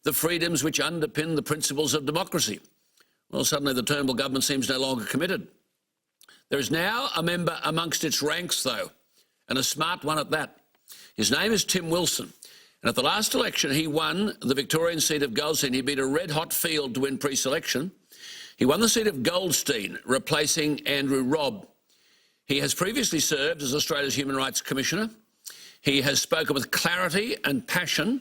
the freedoms which underpin the principles of democracy. Well, suddenly the Turnbull government seems no longer committed. There is now a member amongst its ranks, though, and a smart one at that. His name is Tim Wilson. And at the last election, he won the Victorian seat of Goldstein. He beat a red-hot field to win pre-selection. He won the seat of Goldstein, replacing Andrew Robb. He has previously served as Australia's Human Rights Commissioner. He has spoken with clarity and passion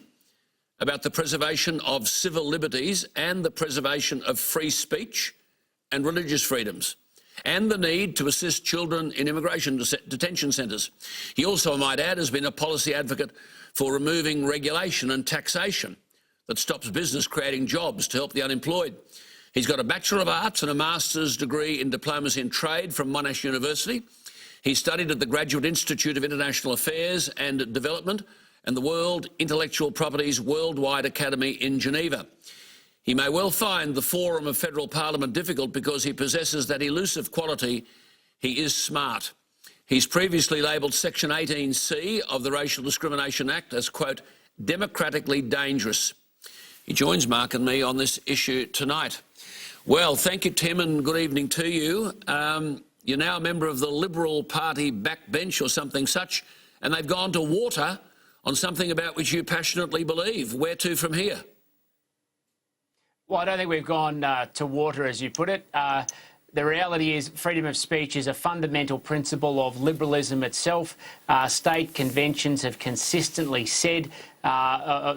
about the preservation of civil liberties and the preservation of free speech and religious freedoms, and the need to assist children in immigration detention centres. He also, I might add, has been a policy advocate for removing regulation and taxation that stops business creating jobs to help the unemployed. He's got a Bachelor of Arts and a Master's degree in Diplomacy and Trade from Monash University. He studied at the Graduate Institute of International Affairs and Development and the World Intellectual Properties Worldwide Academy in Geneva. He may well find the forum of federal parliament difficult because he possesses that elusive quality. He is smart. He's previously labelled Section 18C of the Racial Discrimination Act as, quote, democratically dangerous. He joins Mark and me on this issue tonight. Well, thank you, Tim, and good evening to you. You're now a member of the Liberal Party backbench or something such, and they've gone to water on something about which you passionately believe. Where to from here? Well, I don't think we've gone to water, as you put it. The reality is freedom of speech is a fundamental principle of liberalism itself. State conventions have consistently said,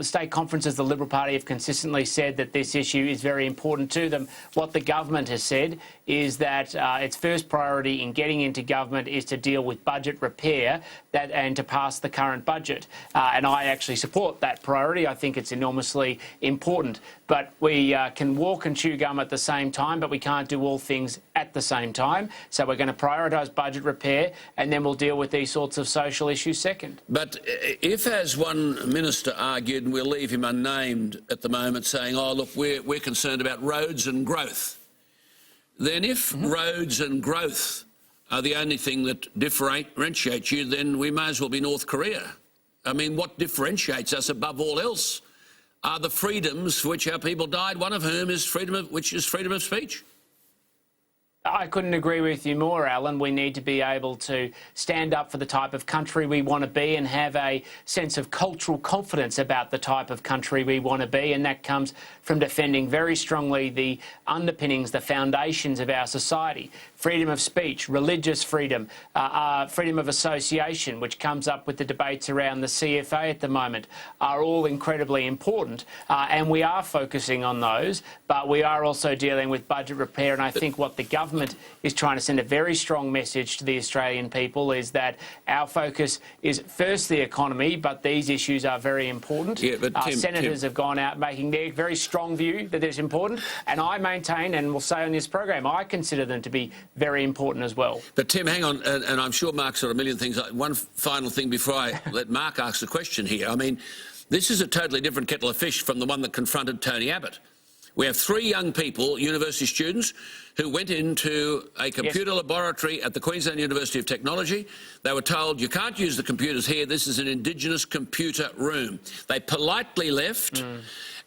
state conferences, the Liberal Party have consistently said that this issue is very important to them. What the government has said is that its first priority in getting into government is to deal with budget repair and to pass the current budget. And I actually support that priority. I think it's enormously important. But we can walk and chew gum at the same time, but we can't do all things at the same time. So we're going to prioritise budget repair, and then we'll deal with these sorts of social issues second. But if, as one minister argued, and we'll leave him unnamed at the moment, saying, oh, look, we're concerned about roads and growth, then if roads and growth are the only thing that differentiates you, then we may as well be North Korea. I mean, what differentiates us above all else are the freedoms for which our people died, one of whom is freedom of speech. I couldn't agree with you more, Alan. We need to be able to stand up for the type of country we want to be and have a sense of cultural confidence about the type of country we want to be, and that comes from defending very strongly the underpinnings, the foundations of our society. Freedom of speech, religious freedom, freedom of association, which comes up with the debates around the CFA at the moment, are all incredibly important, and we are focusing on those, but we are also dealing with budget repair, and I think what the government is trying to send a very strong message to the Australian people is that our focus is first the economy, but these issues are very important. Yeah, but Senators have gone out making their very strong view that it's important, and I maintain, and will say on this program, I consider them to be very important as well. But Tim, hang on, and I'm sure Mark's got a million things. One final thing before I let Mark ask the question here. I mean, this is a totally different kettle of fish from the one that confronted Tony Abbott. We have 3 young people, university students, who went into a computer laboratory at the Queensland University of Technology. They were told, you can't use the computers here, this is an Indigenous computer room. They politely left,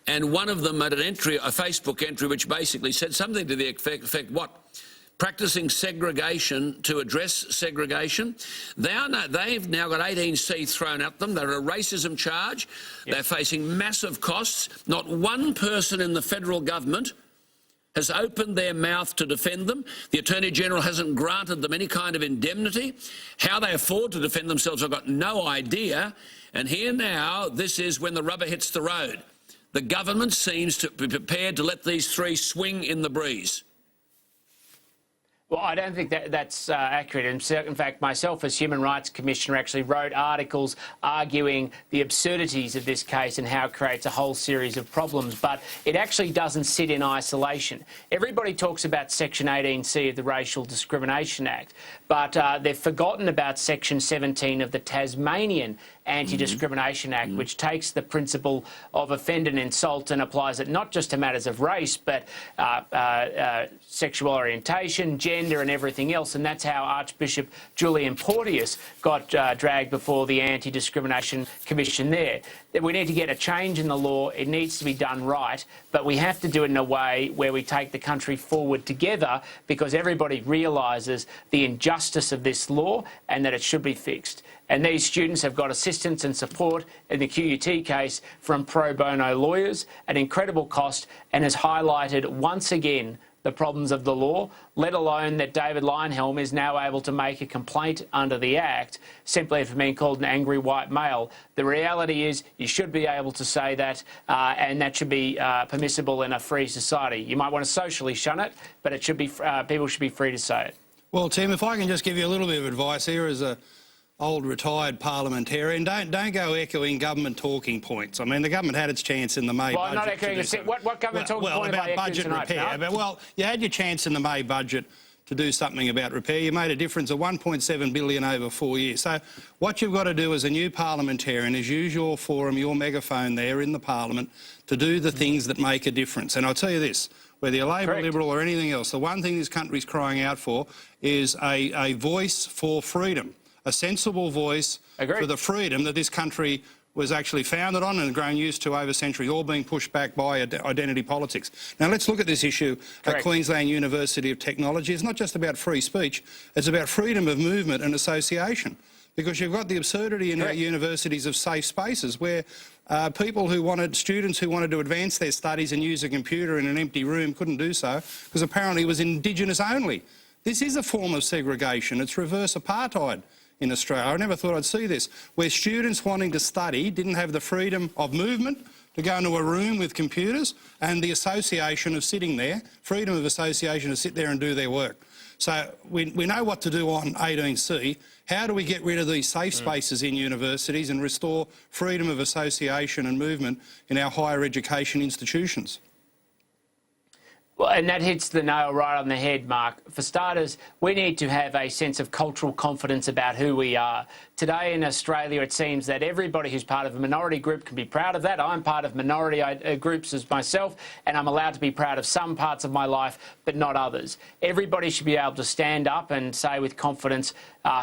and one of them made an entry, a Facebook entry, which basically said something to the effect, what? Practising segregation to address segregation. They've now got 18C thrown at them. They're a racism charge. They're facing massive costs. Not one person in the federal government has opened their mouth to defend them. The Attorney-General hasn't granted them any kind of indemnity. How they afford to defend themselves, I've got no idea. And here now, this is when the rubber hits the road. The government seems to be prepared to let these 3 swing in the breeze. Well, I don't think that's accurate. In fact, myself as Human Rights Commissioner actually wrote articles arguing the absurdities of this case and how it creates a whole series of problems. But it actually doesn't sit in isolation. Everybody talks about Section 18C of the Racial Discrimination Act, but they've forgotten about Section 17 of the Tasmanian Anti-Discrimination Act, which takes the principle of offend and insult and applies it not just to matters of race, but sexual orientation, gender and everything else. And that's how Archbishop Julian Porteous got dragged before the Anti-Discrimination Commission there. We need to get a change in the law. It needs to be done right, but we have to do it in a way where we take the country forward together, because everybody realises the injustice of this law and that it should be fixed. And these students have got assistance and support in the QUT case from pro bono lawyers at incredible cost, and has highlighted once again the problems of the law, let alone that David Leyonhjelm is now able to make a complaint under the Act simply for being called an angry white male. The reality is you should be able to say that, and that should be permissible in a free society. You might want to socially shun it, but it should be people should be free to say it. Well, Tim, if I can just give you a little bit of advice here as a old retired parliamentarian, don't go echoing government talking points. I mean, the government had its chance in the May budget. Well, I'm not echoing what government talking point about budget repair. Well, you had your chance in the May budget to do something about repair. You made a difference of $1.7 billion over 4 years. So what you've got to do as a new parliamentarian is use your forum, your megaphone there in the parliament to do the things that make a difference. And I'll tell you this, whether you're Labor, Liberal or anything else, the one thing this country's crying out for is a voice for freedom. A sensible voice for the freedom that this country was actually founded on and grown used to over centuries, all being pushed back by identity politics. Now, let's look at this issue at Queensland University of Technology. It's not just about free speech, it's about freedom of movement and association, because you've got the absurdity in our universities of safe spaces where students who wanted to advance their studies and use a computer in an empty room couldn't do so because apparently it was Indigenous only. This is a form of segregation. It's reverse apartheid in Australia. I never thought I'd see this, where students wanting to study didn't have the freedom of movement to go into a room with computers and the association of sitting there, freedom of association to sit there and do their work. So we know what to do on 18C. How do we get rid of these safe spaces in universities and restore freedom of association and movement in our higher education institutions? Well, and that hits the nail right on the head, Mark. For starters, we need to have a sense of cultural confidence about who we are. Today in Australia, it seems that everybody who's part of a minority group can be proud of that. I'm part of minority groups as myself, and I'm allowed to be proud of some parts of my life, but not others. Everybody should be able to stand up and say with confidence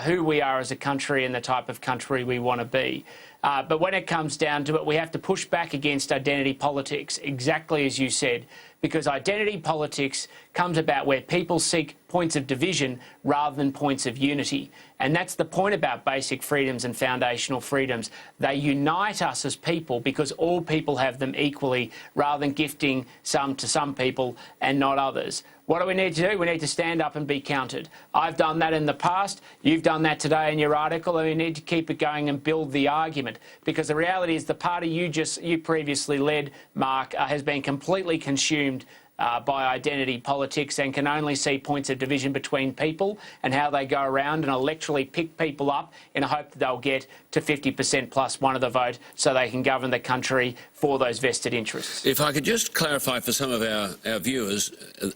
who we are as a country and the type of country we want to be. But when it comes down to it, we have to push back against identity politics, exactly as you said, because identity politics comes about where people seek points of division rather than points of unity. And that's the point about basic freedoms and foundational freedoms. They unite us as people because all people have them equally, rather than gifting some to some people and not others. What do we need to do? We need to stand up and be counted. I've done that in the past. You've done that today in your article, and we need to keep it going and build the argument, because the reality is the party you previously led, Mark, has been completely consumed by identity politics and can only see points of division between people and how they go around and electorally pick people up in a hope that they'll get to 50% plus one of the vote so they can govern the country for those vested interests. If I could just clarify for some of our viewers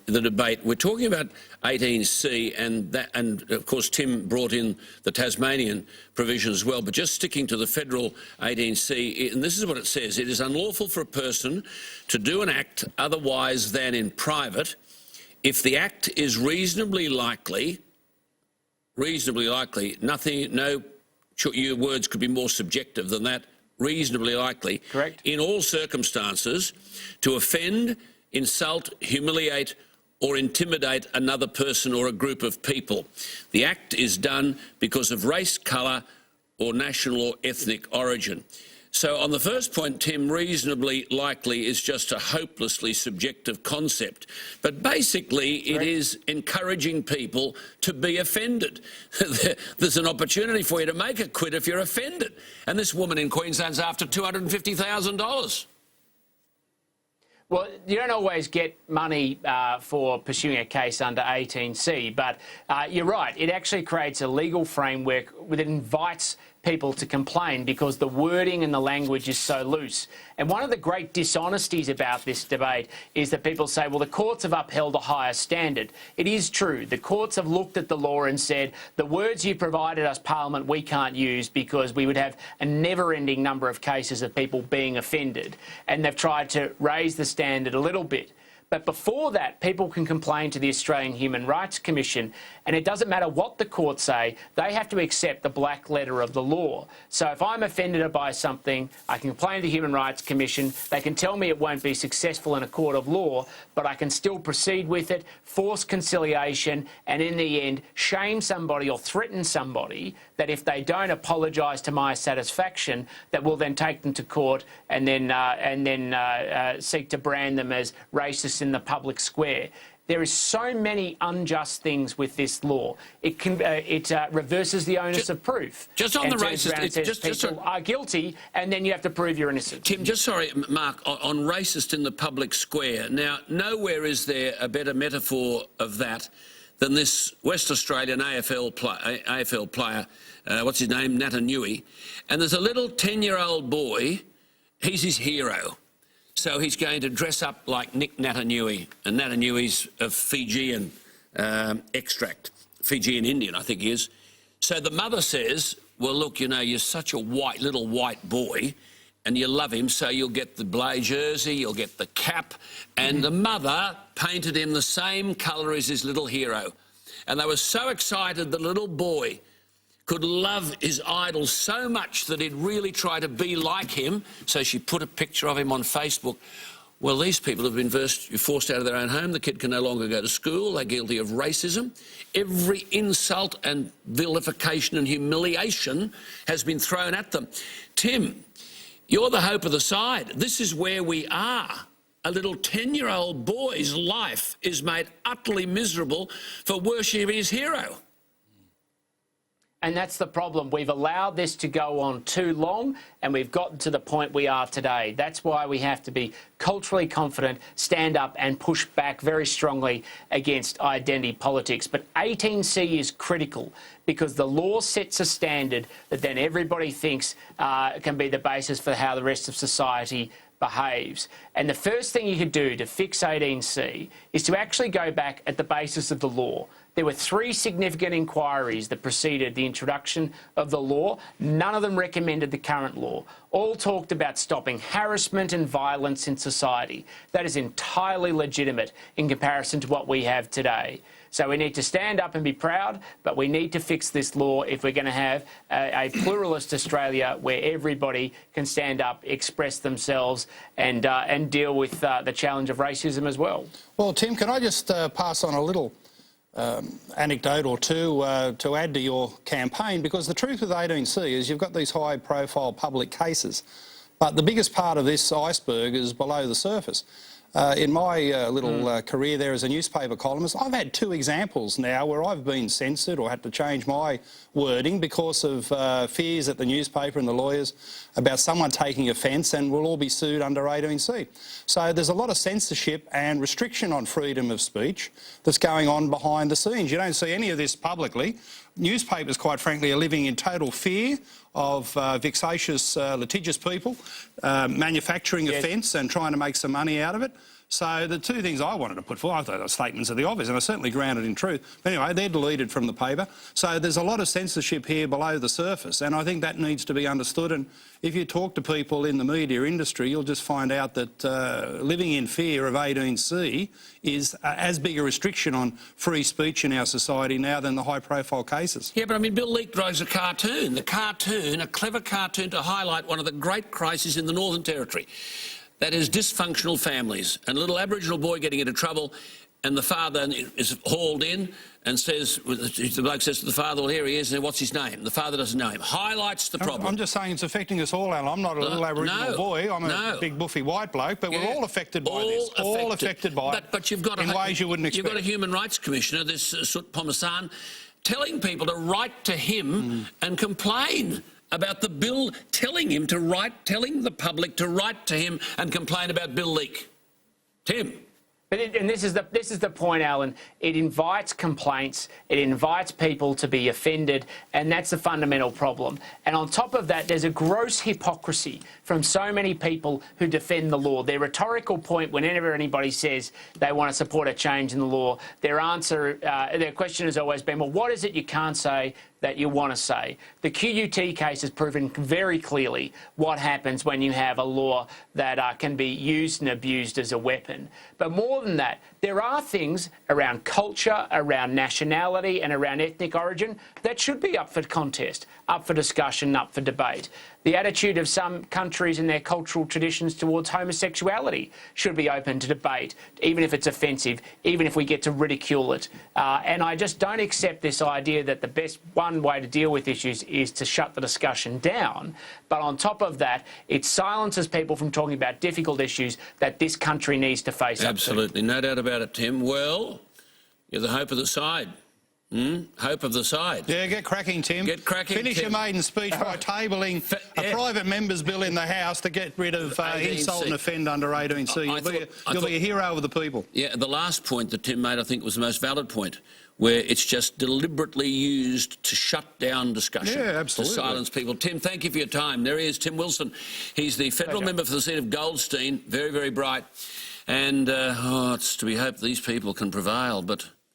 the debate. We're talking about 18C and of course Tim brought in the Tasmanian provision as well, but just sticking to the federal 18C, and this is what it says: it is unlawful for a person to do an act otherwise than in private if the act is reasonably likely, your words could be more subjective than that, reasonably likely, in all circumstances, to offend, insult, humiliate or intimidate another person or a group of people. The act is done because of race, colour or national or ethnic origin. So on the first point, Tim, reasonably likely is just a hopelessly subjective concept. But basically it is encouraging people to be offended. There's an opportunity for you to make a quid if you're offended. And this woman in Queensland's after $250,000. Well, you don't always get money for pursuing a case under 18C, but you're right. It actually creates a legal framework that invites people to complain because the wording and the language is so loose. And one of the great dishonesties about this debate is that people say, well, the courts have upheld a higher standard. It is true. The courts have looked at the law and said, the words you provided us, Parliament, we can't use because we would have a never-ending number of cases of people being offended. And they've tried to raise the standard a little bit. But before that, people can complain to the Australian Human Rights Commission, and it doesn't matter what the courts say, they have to accept the black letter of the law. So if I'm offended by something, I can complain to the Human Rights Commission. They can tell me it won't be successful in a court of law, but I can still proceed with it, force conciliation, and in the end, shame somebody or threaten somebody that if they don't apologise to my satisfaction, that will then take them to court and then seek to brand them as racist in the public square. There is so many unjust things with this law. It reverses the onus of proof. Just on the racist, people are guilty, and then you have to prove you're innocent. Tim, Mark, on racist in the public square. Now, nowhere is there a better metaphor of that than this West Australian AFL player, what's his name, Natanui. And there's a little 10-year-old boy, he's his hero. So he's going to dress up like Nick Natanui, and Natanui's of Fijian extract, Fijian Indian, I think he is. So the mother says, well, look, you know, you're such a little white boy, and you love him, so you'll get the blue jersey, you'll get the cap, and the mother painted him the same colour as his little hero. And they were so excited the little boy could love his idol so much that he'd really try to be like him, so she put a picture of him on Facebook. Well, these people have been forced out of their own home. The kid can no longer go to school. They're guilty of racism. Every insult and vilification and humiliation has been thrown at them. Tim, you're the hope of the side. This is where we are. A little 10-year-old boy's life is made utterly miserable for worshipping his hero. And that's the problem. We've allowed this to go on too long, and we've gotten to the point we are today. That's why we have to be culturally confident, stand up and push back very strongly against identity politics. But 18C is critical because the law sets a standard that then everybody thinks can be the basis for how the rest of society behaves. And the first thing you could do to fix 18C is to actually go back at the basis of the law. There were 3 significant inquiries that preceded the introduction of the law. None of them recommended the current law. All talked about stopping harassment and violence in society. That is entirely legitimate in comparison to what we have today. So we need to stand up and be proud, but we need to fix this law if we're going to have a pluralist Australia where everybody can stand up, express themselves and deal with the challenge of racism as well. Well, Tim, can I just pass on a little anecdote or two to add to your campaign, because the truth with 18C is you've got these high-profile public cases, but the biggest part of this iceberg is below the surface. In my little career there as a newspaper columnist, I've had 2 examples now where I've been censored or had to change my wording because of fears at the newspaper and the lawyers about someone taking offence, and we'll all be sued under 18C. So there's a lot of censorship and restriction on freedom of speech that's going on behind the scenes. You don't see any of this publicly. Newspapers, quite frankly, are living in total fear of vexatious, litigious people manufacturing offence and trying to make some money out of it. So the 2 things I wanted to put forward, I thought they were statements of the obvious, and are certainly grounded in truth. But anyway, they're deleted from the paper. So there's a lot of censorship here below the surface, and I think that needs to be understood. And if you talk to people in the media industry, you'll just find out that living in fear of 18C is as big a restriction on free speech in our society now than the high-profile cases. Yeah, but I mean, Bill Leak draws a cartoon, a clever cartoon to highlight one of the great crises in the Northern Territory. That is dysfunctional families, and a little Aboriginal boy getting into trouble, and the father is hauled in and says, the bloke says to the father, well, here he is, and what's his name? The father doesn't know him. Highlights the problem. I'm just saying it's affecting us all, Alan. I'm not a little Aboriginal boy. I'm a big, buffy white bloke, but we're all affected by this. All affected by it, but you've got in ways you wouldn't expect. You've got a Human Rights Commissioner, this Sut Pomasan, telling people to write to him and complain about the bill, telling the public to write to him and complain about Bill Leak. Tim. And this is the point, Alan. It invites complaints. It invites people to be offended, and that's the fundamental problem. And on top of that, there's a gross hypocrisy from so many people who defend the law. Their rhetorical point, whenever anybody says they want to support a change in the law, their question has always been, well, what is it you can't say that you want to say? The QUT case has proven very clearly what happens when you have a law that can be used and abused as a weapon. But more than that, there are things around culture, around nationality and around ethnic origin that should be up for contest, up for discussion, up for debate. The attitude of some countries and their cultural traditions towards homosexuality should be open to debate, even if it's offensive, even if we get to ridicule it. And I just don't accept this idea that the best one way to deal with issues is to shut the discussion down. But on top of that, it silences people from talking about difficult issues that this country needs to face up to. Absolutely, no doubt about it, Tim. Well, you're the hope of the side. Hope of the side. Yeah, get cracking, Tim. Get cracking, Finish Tim. your maiden speech by tabling a private member's bill in the House to get rid of insult and offend under 18C. You'll be a hero of the people. Yeah, the last point that Tim made, I think, was the most valid point, where it's just deliberately used to shut down discussion. Yeah, absolutely. To silence people. Tim, thank you for your time. There he is, Tim Wilson. He's the federal member for the seat of Goldstein. Very, very bright. And it's to be hoped these people can prevail, but